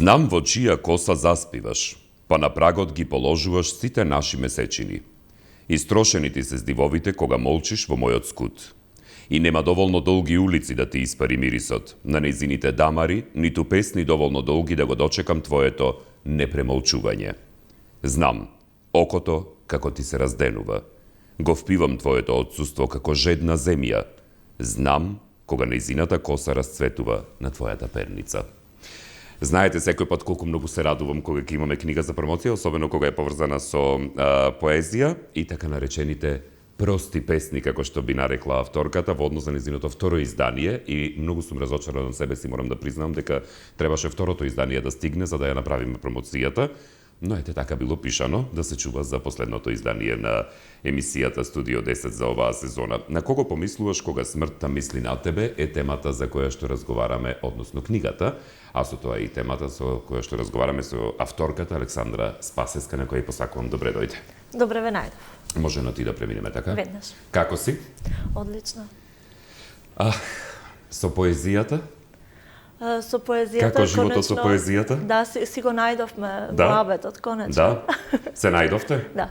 Знам во чија коса заспиваш, па на прагот ги положуваш сите наши месечини. Истрошени ти се здивовите кога молчиш во мојот скут. И нема доволно долги улици да ти испари мирисот на нејзините дамари, ниту песни доволно долги да го дочекам твоето непремолчување. Знам, окото како ти се разденува. Го впивам твоето отсуство како жедна земја. Знам кога нејзината коса расцветува на твојата перница. Знаете секој пат колку многу се радувам кога ќе имаме книга за промоција, особено кога е поврзана со поезија и така наречените прости песни, како што би нарекла авторката, во однос на нејзиното второ издание, и многу сум разочаран од себе си, морам да признам дека требаше второто издание да стигне за да ја направиме промоцијата, но ете така било пишано да се чува за последното издание на емисијата Студио 10 за оваа сезона. На кого помислуваш кога смртта мисли на тебе е темата за која што разговараме, односно книгата, а со тоа и темата со која што разговараме со авторката Александра Спасеска, на која посакувам добре дојде. Добре ве најдов. Може на ти да преминеме така? Веднаш. Како си? Одлично. Со поезијата? Со поезијата, како животот конечно, со поезијата? Да, си го најдовме во абетот, конечно. Да? Се најдовте? Да.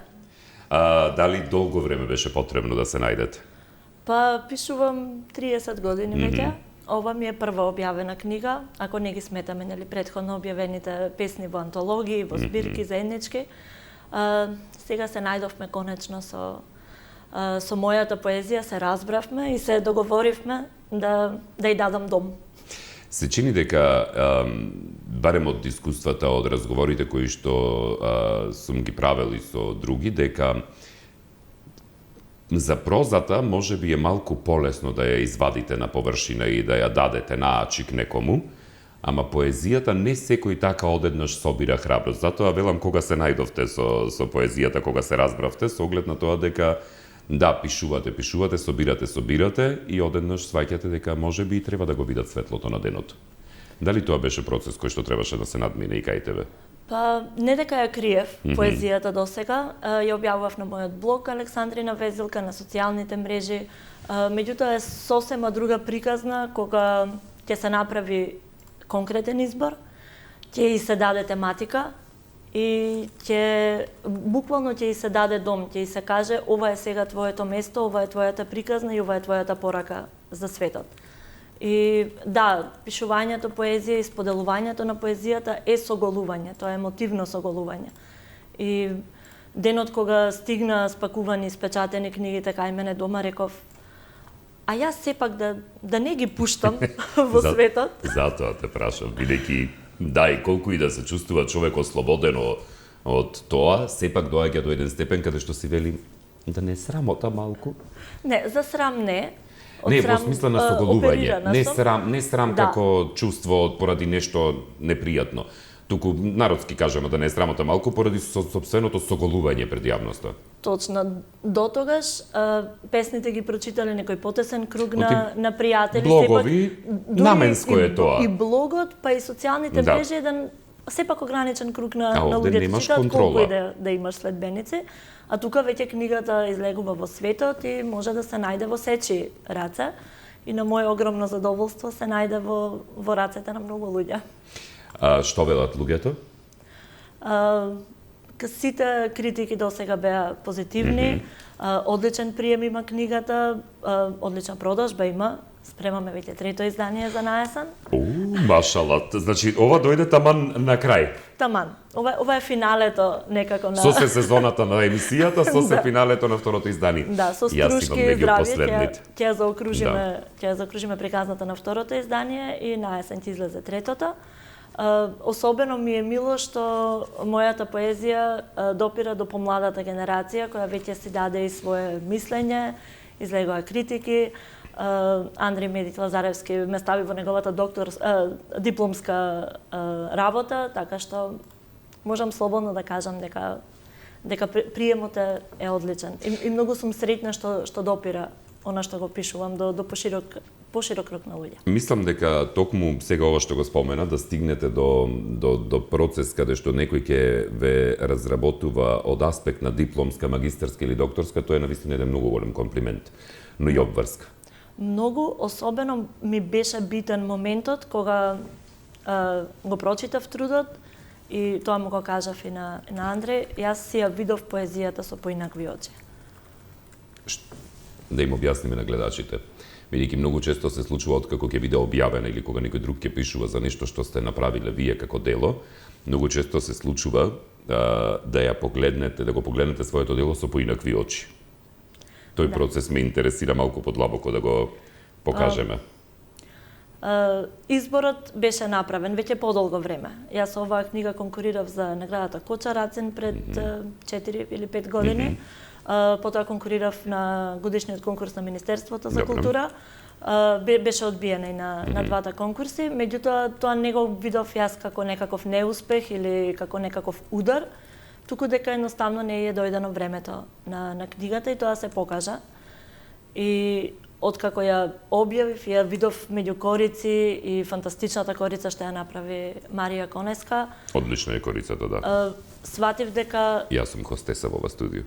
Дали долго време беше потребно да се најдете? Па пишувам 30 години веќе. Ова ми е прва објавена книга, ако не ги сметаме нели претходно објавените песни во антологии, во збирки заеднички. Сега се најдовме конечно со мојата поезија, се разбравме и се договоривме да ја дадам дом. Се чини дека, барем од искуствата, од разговорите кои што сум ги правел и со други, дека за прозата може би е малку полесно да ја извадите на површина и да ја дадете на ачик некому, ама поезијата не секој така одеднаш собира храброст. Затоа велам кога се најдовте со поезијата, кога се разбравте, со оглед на тоа дека да, пишувате, собирате и одеднаш сваќате дека може би и треба да го видат светлото на денот. Дали тоа беше процес кој што требаше да се надмине и кај тебе? Па, не дека ја криев поезијата досега, ја објавував на мојот блог Александрина Везилка, на социјалните мрежи, меѓутоа е сосема друга приказна кога ќе се направи конкретен избор, ќе и се даде тематика и буквално ќе и се даде дом, ќе и се каже ова е сега твоето место, ова е твојата приказна и ова е твојата порака за светот. И да, пишувањето поезија и споделувањето на поезијата е соголување, тоа е емотивно соголување. И денот кога стигна спакувани, спечатени книгите кај мене дома, реков, а јас сепак да не ги пуштам во светот. Затоа те прашам, бидејќи да, и колку и да се чувствува човек ослободено од тоа, сепак доаѓа до еден степен каде што си вели да не срамота малку. Не, за срам не. Не, во смисла на соголување. Не срам да. како чувство поради нешто непријатно. Туку народски кажемо да не е срамота малку поради сопственото соголување пред јавноста. Точно. Дотогаш песните ги прочитале некој потесен круг на пријатели, блогови, наменско е тоа. И блогот, па и социјалните мрежи еден сепак ограничен круг на луѓето, читаат колку и да имаш следбеници, а тука веќе книгата излегува во светот и може да се најде во сечи раце и на моје огромно задоволство се најде во рацете на многу луѓе. Што велат луѓето? Сите критики досега беа позитивни, одличен прием има книгата, одлична продажба има. Спремаме веќе трето издание за наесен. Машала, значи ова дојде таман на крај. Таман. Ова е финалето некако на Со се сезоната на емисијата, со се финалето на второто издание. Да, со струшки и здравје ќе заокружиме приказната на второто издание и наесен ќе излезе третото. Особено ми е мило што мојата поезија допира до помладата генерација која веќе си даде и свое мислење, излегоа критики. Андреј Медиќ Лазаревски ме стави во неговата дипломска работа, така што можам слободно да кажам дека приемот е одличен. И многу сум среќна што допира она што го пишувам до поширок круг на луѓе. Мислам дека токму сега ова што го спомена, да стигнете до процес каде што некој ќе ве разработува од аспект на дипломска, магистарска или докторска, тоа е навистина еден многу голем комплимент, но и обврска. Многу, особено ми беше битен моментот кога го прочитав трудот и тоа му го кажав и на Андре, јас си ја видов поезијата со поинакви очи. Да им објасниме на гледачите. Бидејќи многу често се случува откако ќе биде објавена или кога некој друг ќе пишува за нешто што сте направиле вие како дело, многу често се случува да ја погледнете, да го погледнете своето дело со поинакви очи. Тој процес ме интересира малку подлабоко да го покажеме. Изборот беше направен веќе подолго време. Јас со оваа книга конкурирав за наградата Коча Рацин пред 4 или 5 години. Потоа конкурирав на годишниот конкурс на Министерството за култура. Беше одбиена и на двата конкурси, меѓутоа тоа не го видов јас како некаков неуспех или како некаков удар, туку дека едноставно не е дојдено времето на книгата и тоа се покажа. И откако ја објавив, ја видов меѓу корици и фантастичната корица што ја направи Марија Конеска. Одлична е корицата, да. Сватив дека... Јас сум хостеса во ова студио.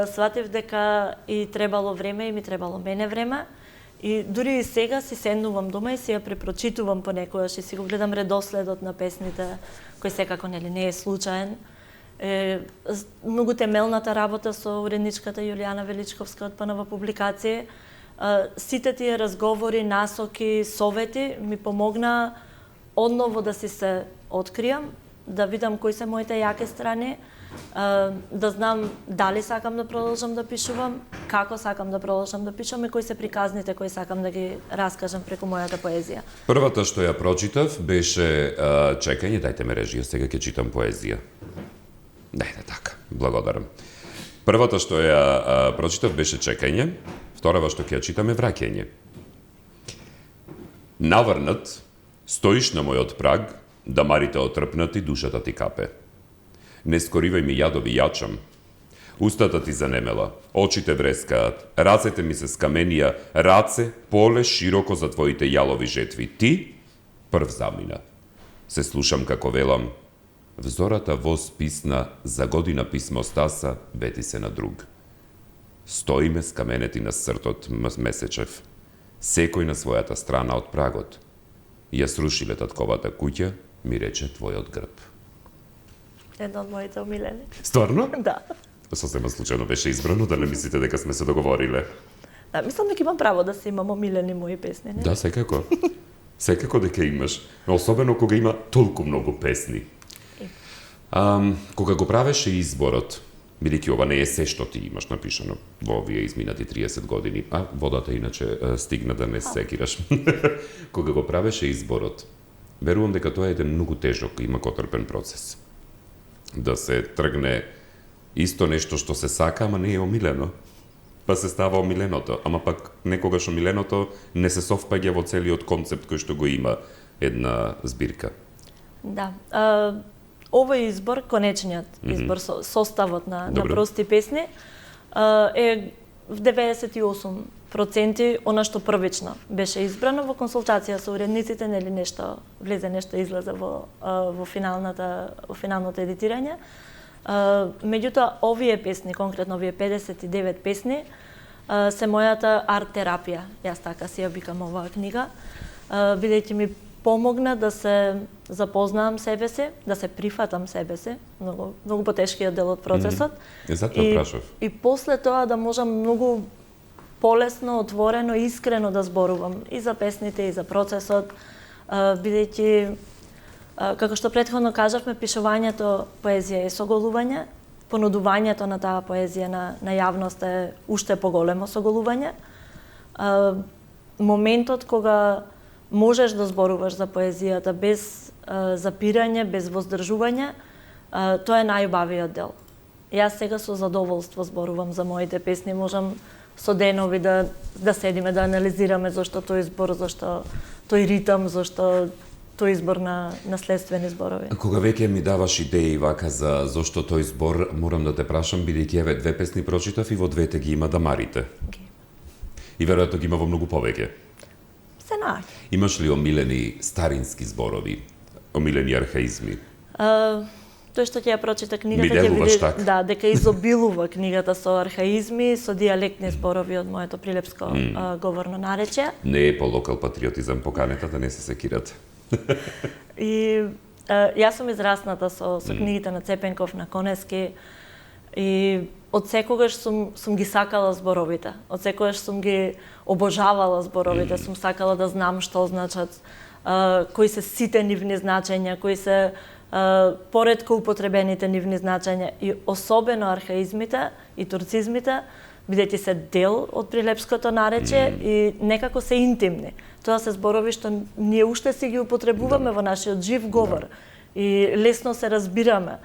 Сватив дека и требало време и ми требало мене време. И дури и сега си седнувам дома и си ја препрочитувам понекогаш и си го гледам редоследот на песните, кој секако не е случаен. Многу темелната работа со уредничката Јулијана Величковска од ПНВ публикации. Сите тие разговори, насоки, совети ми помогна одново да си се откријам, да видам кои се моите јаки страни, да знам дали сакам да продолжам да пишувам, како сакам да продолжам да пишувам и кои се приказните кои сакам да ги раскажам преку мојата поезија. Првата што ја прочитав беше чекање, дајте ме режија, сега ќе читам поезија. Дајте така, благодарам. Првата што ја прочитав беше чекање, вторава што ќе ја читаме враќање. Наврнат, стоиш на мојот праг, дамарите отрпнати, душата ти капе. Не скоривај ми јадови јачам. Устата ти занемела, очите врескаат, рацете ми се скаменија, раце поле широко за твоите јалови жетви. Ти прв замина. Се слушам како велам, взората воз писна, за година писмо стаса, вети се на друг. Стоиме скаменети на сртот месечев, секој на својата страна од прагот. Ја срушиле татковата куќа, ми рече твојот грб. Едно од моите омилени. Стварно? Да. Сосема случајно беше избрано, да не мислите дека сме се договориле. Да, мислам дека имам право да си имам омилени мои песни, не? Да, секако. Секако дека имаш. Особено кога има толку многу песни. Кога го правеше изборот, бидејќи ова не е се што ти имаш напишано во овие изминати 30 години, водата иначе стигна да не секираш. Кога го правеше изборот, верувам дека тоа е еден многу тежок и макотрпен процес. Да се тргне исто нешто што се сака, ама не е омилено. Па се става омиленото, ама пак некогаш омиленото не се совпаѓа во целиот концепт кој што го има една збирка. Да. Овој избор, конечниот избор, составот на прости песни, е в 98% она што првично беше избрано во консултација со уредниците, нели нешто влезе, нешто излезе во финалното едитирање. Меѓутоа, овие песни, конкретно овие 59 песни, се мојата арт-терапија. Јас така си ја викам оваа книга, бидејќи ми помогна да се запознавам себе си, да се прифатам себе си, многу потешкиот дел од процесот. Затоа прашав. И после тоа да можам многу полесно, отворено, искрено да зборувам и за песните, и за процесот, бидејќи, како што претходно кажавме, пишувањето поезија е соголување, понудувањето на таа поезија на јавност е уште поголемо соголување. Моментот кога можеш да зборуваш за поезијата без запирање, без воздржување, тоа е најубавиот дел. Јас сега со задоволство зборувам за моите песни, можам со денови да седиме, да анализираме зашто тој збор, зашто тој ритам, зашто тој избор на следствени зборови. Кога веќе ми даваш идеи вака за зашто тој збор, морам да те прашам, бидејќи еве две песни прочитав и во двете ги има дамарите. И веројатно ги има во многу повеќе. Се наоѓа. Имаш ли омилени старински зборови, омилени архаизми? Тој што ќе ја прочита книгата ќе види дека изобилува книгата со архаизми, со дијалектни зборови од моето прилепско говорно наречје. Не е по локал патриотизам поканета, да не се секирате. И јас сум израсната со книгите на Цепенков, на Конески, и од секогаш сум ги сакала зборовите. Од секогаш сум ги обожавала зборовите, сум сакала да знам што значат, кои се сите нивни значења, кои се поретко употребените нивни значења, и особено архаизмите и турцизмите, бидејќи се дел од прилепското наречие и некако се интимни. Тоа се зборови што ние уште си ги употребуваме во нашиот жив говор и лесно се разбираме.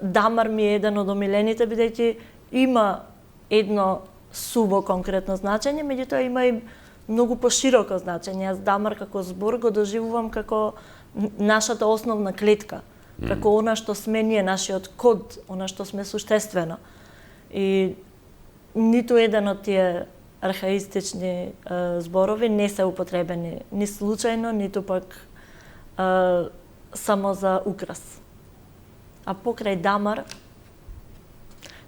Дамар ми е еден од омилените, бидејќи има едно суво конкретно значење, меѓутоа има и многу пошироко значење. Јас Дамар како збор го доживувам како нашата основна клетка, како она што сме ние, нашиот код, она што сме суштествено. И ниту еден од тие архаистични зборови не се употребени ни случајно, ниту пак само за украс. А покрај Дамар,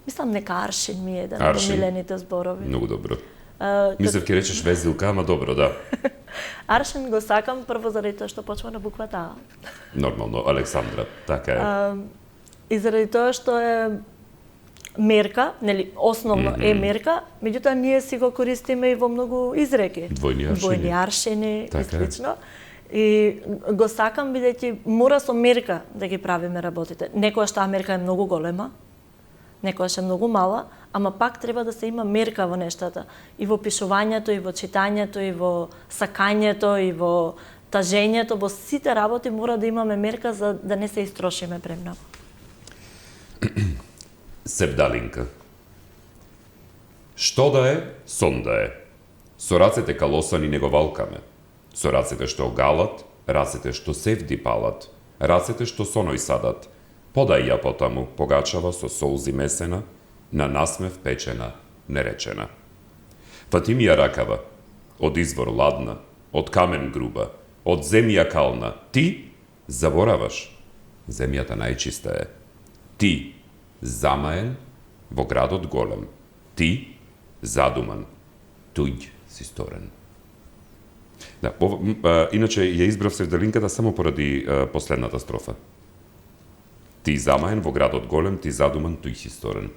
мислам нека Аршин ми е еден од омилените зборови. Многу добро. Мислев ќе речеш Везилка, ама добро, да. Аршин го сакам прво заради тоа што почва на буквата А. Нормално, Александра, така е. И заради тоа што е мерка, нели, основно е мерка, меѓутоа ние си го користиме и во многу изреки. Двојни аршини и слично. И го сакам бидејќи мора со мерка да ги правиме работите. Некојаш таа мерка е многу голема, некојаш е многу мала, ама пак треба да се има мерка во нештата. И во пишувањето, и во читањето, и во сакањето, и во тажењето, во сите работи мора да имаме мерка за да не се истрошиме премногу. Севдалинка. Што да е, сон да е. Со рацете калосани не го валкаме. Со рацете што галат, рацете што севди палат, рацете што соној садат. Подај ја потаму, погачава со солзи месена, на насмев печена, неречена. Фатимија ракава, од извор ладна, од камен груба, од земја кална. Ти забораваш, земјата најчиста е. Ти замаен во градот голем. Ти задуман, туѓ си сторен. Да, иначе ја избрав Севдалинката само поради последната строфа. Ти замаен во градот голем, ти задуман, туѓ си сторен.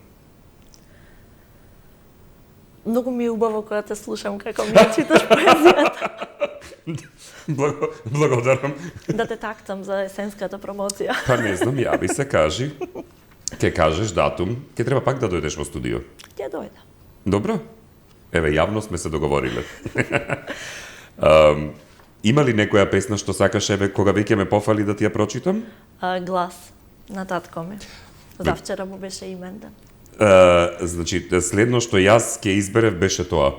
Многу ми е убаво кога те слушам како ми читаш поезијата. Благодарам. Да те тактам за есенската промоција. Па не знам, јави се, кажи. Ке кажеш датум, ке треба пак да дојдеш во студио. Ќе дојда. Добро. Еве, јавно сме се договориле. Има ли некоја песна што сакаш, еве, кога веќе ме пофали да ти ја прочитам? Глас на татко ми. Завчера му беше имендан. Значи, следно што јас ќе изберев беше тоа.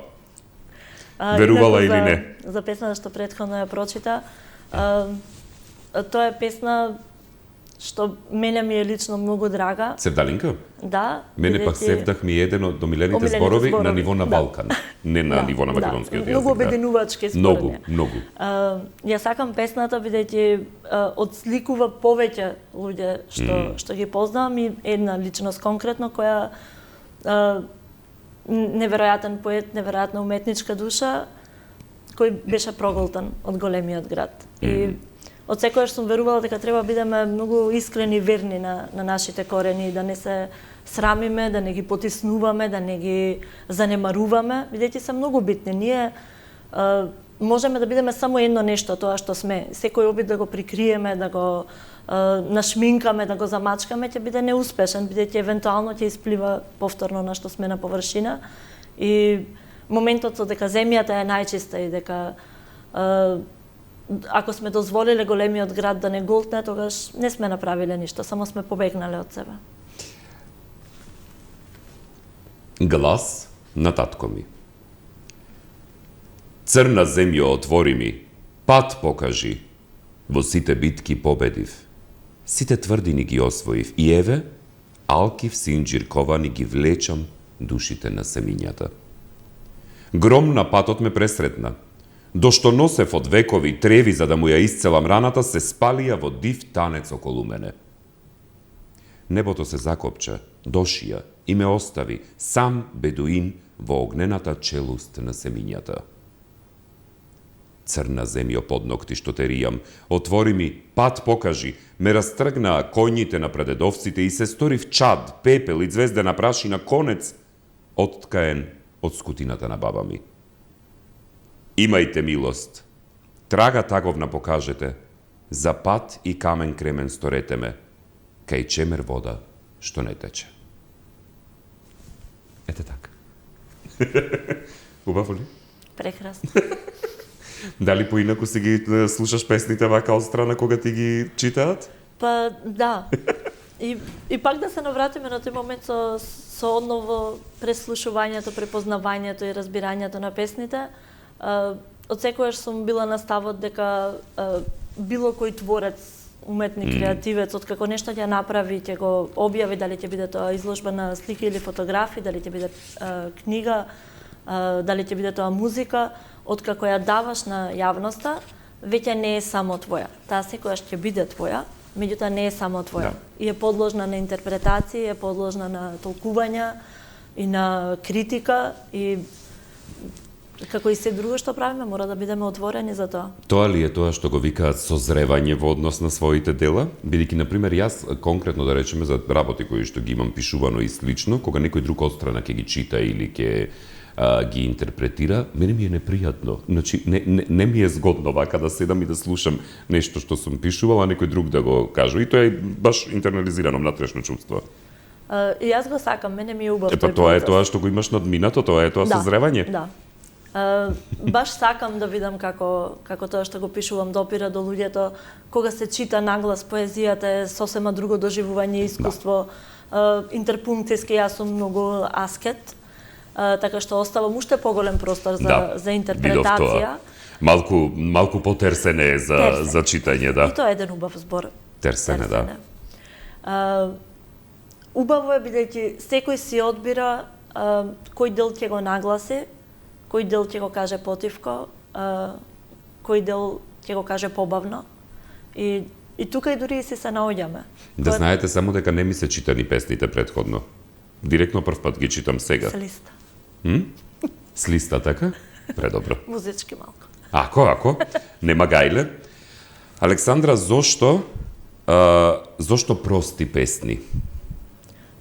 Верувала или не? За песната што претходно ја прочита, тоа е песна што мене ми е лично многу драга. Севдалинка? Да. Мене пак Севдах ми е еден од омилените зборови на ниво на Балкан, не на ниво на македонскиот јазик. Многу обединувачки според Многу. Ја сакам песната бидејќи одсликува повеќе луѓе што ги познавам и една личност конкретно која неверојатен поет, неверојатна уметничка душа кој беше проголтан од големиот град. И од секојаш сум верувала дека треба да бидеме многу искрени и верни на нашите корени, да не се срамиме, да не ги потиснуваме, да не ги занемаруваме, бидејќи се многу битни. Ние можеме да бидеме само едно нешто, тоа што сме. Секој обид да го прикриеме, да го нашминкаме, да го замачкаме, ќе биде неуспешен, бидејќи евентуално ќе исплива повторно на што сме на површина. И моментот со дека земјата е најчиста и дека ако сме дозволиле големиот град да не голтне, тогаш не сме направиле ништо, само сме побегнале од себе. Глас на татко ми. Црна земјо отвори ми, пат покажи. Во сите битки победив. Сите тврдини ги освоив и еве, алкив синџир ковани ги влечам душите на семињата. Гром на патот ме пресретна. До што носев од векови треви за да му ја исцелам раната, се спалија во див танец околу мене. Небото се закопча, дошија и ме остави сам бедуин во огнената челуст на семињата. Црна земја под ногти што те ријам, отвори ми, пат покажи, ме растргнаа коњите на прадедовците и се сторив чад, пепел и звездена прашина конец, откаен од скутината на баба ми. Имајте милост, трага таговна покажете, за пат и камен кремен сторете ме, кај чемер вода што не тече. Ете така. Убаво ли? Прекрасно. Дали поинаку си ги слушаш песните вака од страна кога ти ги читаат? Па да. И пак да се навратиме на тој момент со одново преслушувањето, препознавањето и разбирањето на песните. Од секојаш сум била на ставот дека било кој творец, уметник, креативец, откако нешто ќе направи, ќе го објави, дали ќе биде тоа изложба на слики или фотографии, дали ќе биде книга, дали ќе биде тоа музика, откако ја даваш на јавноста, веќе не е само твоја. Таа секојаш ќе биде твоја, меѓутоа не е само твоја. Да. И е подложна на интерпретации, е подложна на толкувања и на критика и како и се друго што правиме, мора да бидеме отворени за тоа. Тоа ли е тоа што го викаат созревање во однос на своите дела? Бидејќи, например, јас конкретно да речеме за работи кои што ги имам пишувано и слично, кога некој друг отстрана ќе ги чита или ќе ги интерпретира, мене ми е непријатно. Значи, не ми е згодно вака да седам и да слушам нешто што сум пишувал, а некој друг да го каже. И тоа е баш интернализирано внатрешно чувство. И јас го сакам, мене ми е убав тој тоа е тоа што го имаш надминато, тоа е тоа созревање. Да. Баш сакам да видам како тоа што го пишувам допира до луѓето, кога се чита наглас поезијата е сосема друго доживување, искуство, интерпунктиски, јас сум многу аскет, така што оставам уште поголем простор за интерпретација. Малку потерсене е за читање, да. И тоа е еден убав збор. Терсене, да. Убаво е бидејќи секој си одбира кој дел ќе го нагласи, кој дел ќе го каже потивко, кој дел ќе го каже побавно. И тука и дури и се наоѓаме. Да знаете само дека не ми се читани песните претходно. Директно прв пат ги читам сега. С листа. С листа, така? Предобро. Музички малку. Ако, нема гајле. Александра, зошто прости песни?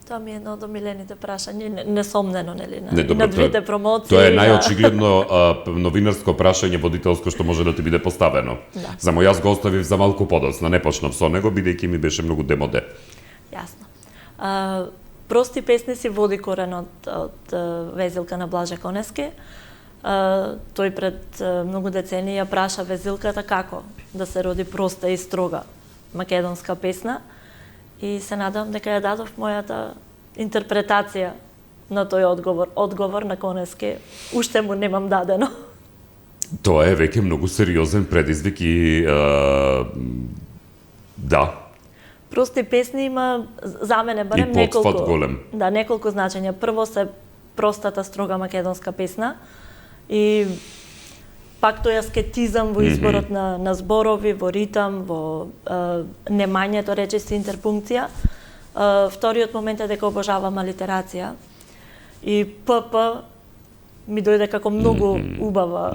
Тоа ми е едно од омилените прашања, несомнено, нели, добро, на двете промоции. Тоа е најочигледно новинарско прашање водителско што може да ти биде поставено. Да. Само јас го оставив за малку подоцна, не почнав со него, бидејќи ми беше многу демоде. Јасно. Прости песни си води корен од Везилка на Блаже Конески. Тој пред многу децении ја праша Везилката како да се роди проста и строга македонска песна. И се надам дека ја дадов мојата интерпретација на тој одговор на Конески. Уште му немам дадено. Тоа е веќе многу сериозен предизвик и да. Прости песни има за мене барем неколку. Голем. Да, неколку значења. Прво се простата строга македонска песна и пак тој аскетизам во изборот на зборови, во ритам, во немањето речиси интерпункција. Вториот момент е дека обожавам алитерација. И ПП ми дојде како многу убава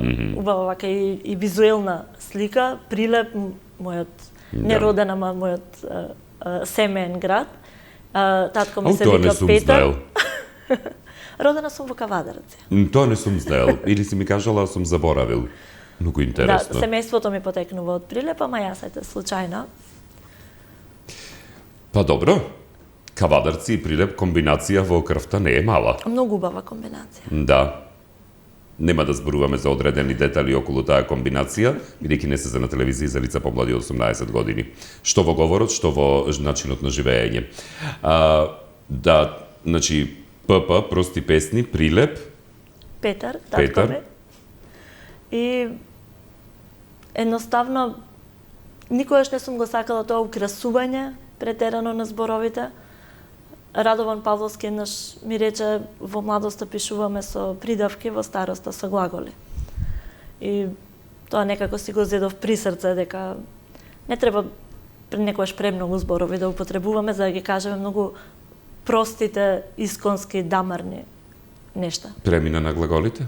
вака и визуелна слика, Прилеп, мојот нероден, ама мојот семеен град. Татко ми се вика Петар. Родена сум во Кавадарци. Тоа не сум знаел. Или си ми кажала, сум заборавил. Многу интересно. Да, семејството ми потекнува од Прилеп, ама јас ете случајно. Па добро. Кавадарци и Прилеп комбинација во крвта не е мала. Многу убава комбинација. Да. Нема да зборуваме за одредени детали околу таа комбинација, бидејќи не се за на телевизија за лица помлади од 18 години. Што во говорот, што во начинот на живење. Да, значи, ПП, прости песни, Прилеп, Петар, татко ми. И едноставно никогаш не сум го сакала тоа украсување претерано на зборовите. Радован Павловски еднаш ми рече во младоста пишуваме со придавки, во староста со глаголи. И тоа некако си го зедов при срце дека не треба некојаш премногу зборови да употребуваме за да ги кажеме многу простите, исконски, дамарни нешта. Премина на глаголите?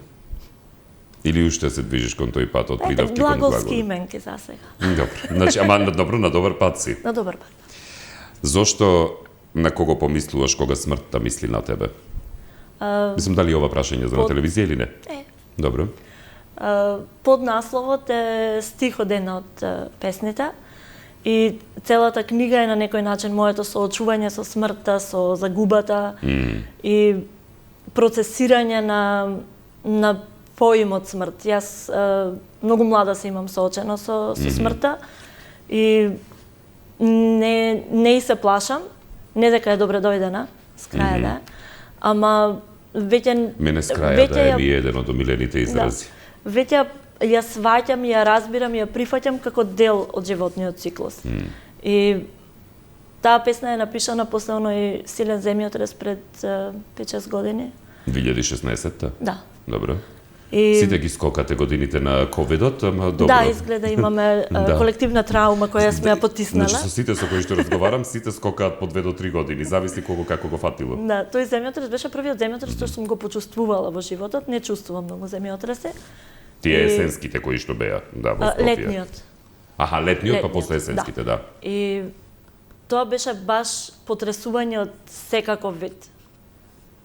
Или уште се движиш кон тој пат од придавки кон Глаголски глаголи? именки за сега. Добро. Значи, добро, на добар пат си. На добар пат. Зошто на кого помислуваш кога смртта мисли на тебе? Мислам, дали ова прашање за на телевизија или не? Добро. Под насловот е стих од една од песните и целата книга е на некој начин моето соочување со смртта, со загубата и процесирање на поимот смрт. Јас многу млада се имам соочено со смртта и не и се плашам, не дека е добре дојдена, с краја да, ама веќе Мене с краја да е ми еден од омилените изрази. Веќе ја сваќам, ја разбирам, ја прифаќам како дел од животниот циклус. И таа песна е напишана после оној силен земјотрес пред 5-6 години. 2016-та? Да. Добро. И Сите ги скокате годините на ковидот, ама добро. да, изгледа имаме колективна траума која сме ја потиснале. Значи, со сите со кои што разговарам, сите скокаат по 2 до 3 години, зависи колку како го фатило. Да, тој земјотрес беше првиот земјотрес што сум го почувствувала во животот, не чувствувам многу земјотреси. Тие есенските кои што беа, да, во Скопје. Летниот. Аха, летниот, па после есенските, да. И тоа беше баш потресување од секаков вид.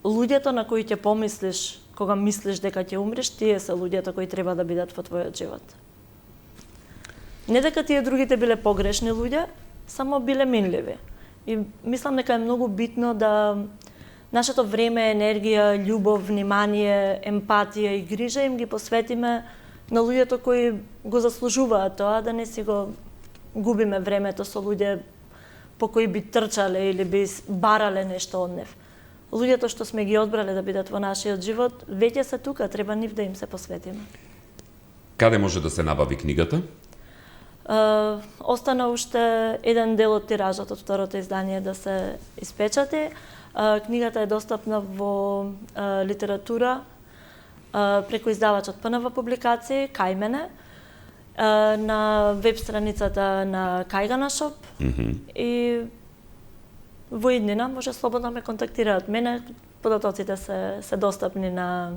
Луѓето на кои ќе помислиш кога мислиш дека ќе умреш, тие се луѓето кои треба да бидат во твојот живот. Не дека тие другите биле погрешни луѓе, само биле минливи. И мислам дека е многу битно да нашето време, енергија, љубов, внимание, емпатија и грижа им ги посветиме на луѓето кои го заслужуваат тоа, да не си го губиме времето со луѓе по кои би трчале или би барале нешто од нив. Луѓето што сме ги одбрале да бидат во нашиот живот, веќе се тука, треба нив да им се посветиме. Каде може да се набави книгата? Остана уште еден дел од тиражот од второто издание да се испечати. Книгата е достапна во литература преку издавачот ПНВ публикации, кај мене, на веб страницата на Кајгана Шоп и во иднина може слободно ме контактираат мене. Податоците се достапни на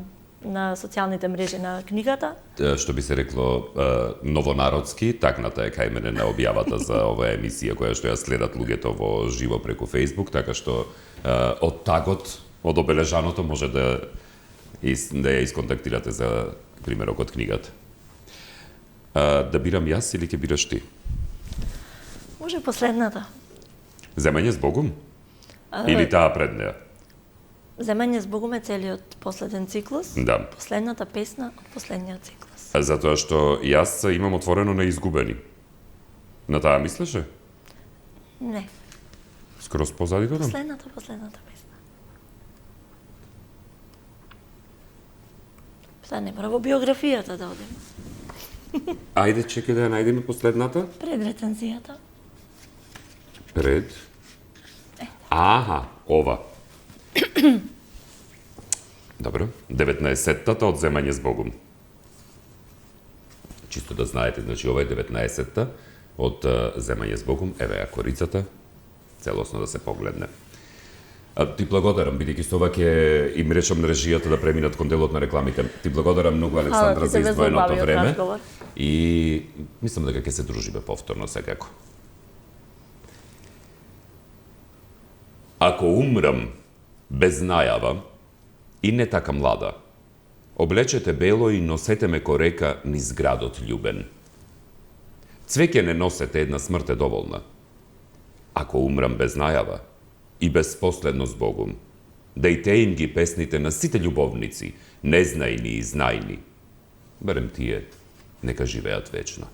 социјалните мрежи на книгата. Што би се рекло новонародски, такната е кај мене на објавата за оваа емисија која што ја следат луѓето во живо преку Facebook, така што од тагот, од обележаното може да ја исконтактирате за примерок од книгата. Да бирам јас или ќе бираш ти? Може последната. Земање с Богум? Или таа пред неа? Земање с Богум е целиот последен циклус. Да. Последната песна од последниот циклус. Затоа што јас имам отворено на изгубени. На таа мислеше? Не. Скроз позади тоа? Последната песна. Сега не мора во биографијата да одим. Ајде, чекај да ја најдеме последната. Пред рецензијата. Пред? Аха, ова. Добро. 19-тата од Земање с Богум. Чисто да знаете, значи ова е 19-та од Земање с Богум. Еве ја корицата, целосно да се погледне. Ти благодарам, бидејќи со ова ќе им речам на режијата да преминат кон делот на рекламите. Ти благодарам многу, Александра, за издвоеното време. И мислам дека ќе се дружиме повторно секако. Ако умрам без најава и не така млада, облечете бело и носете ме ко река низ градот љубен. Цвеќе не носете, една смрт е доволна. Ако умрам без најава и без последно с Богум, дејте им ги песните на сите љубовници, незнајни и знајни. Барем тие нека живеат вечно.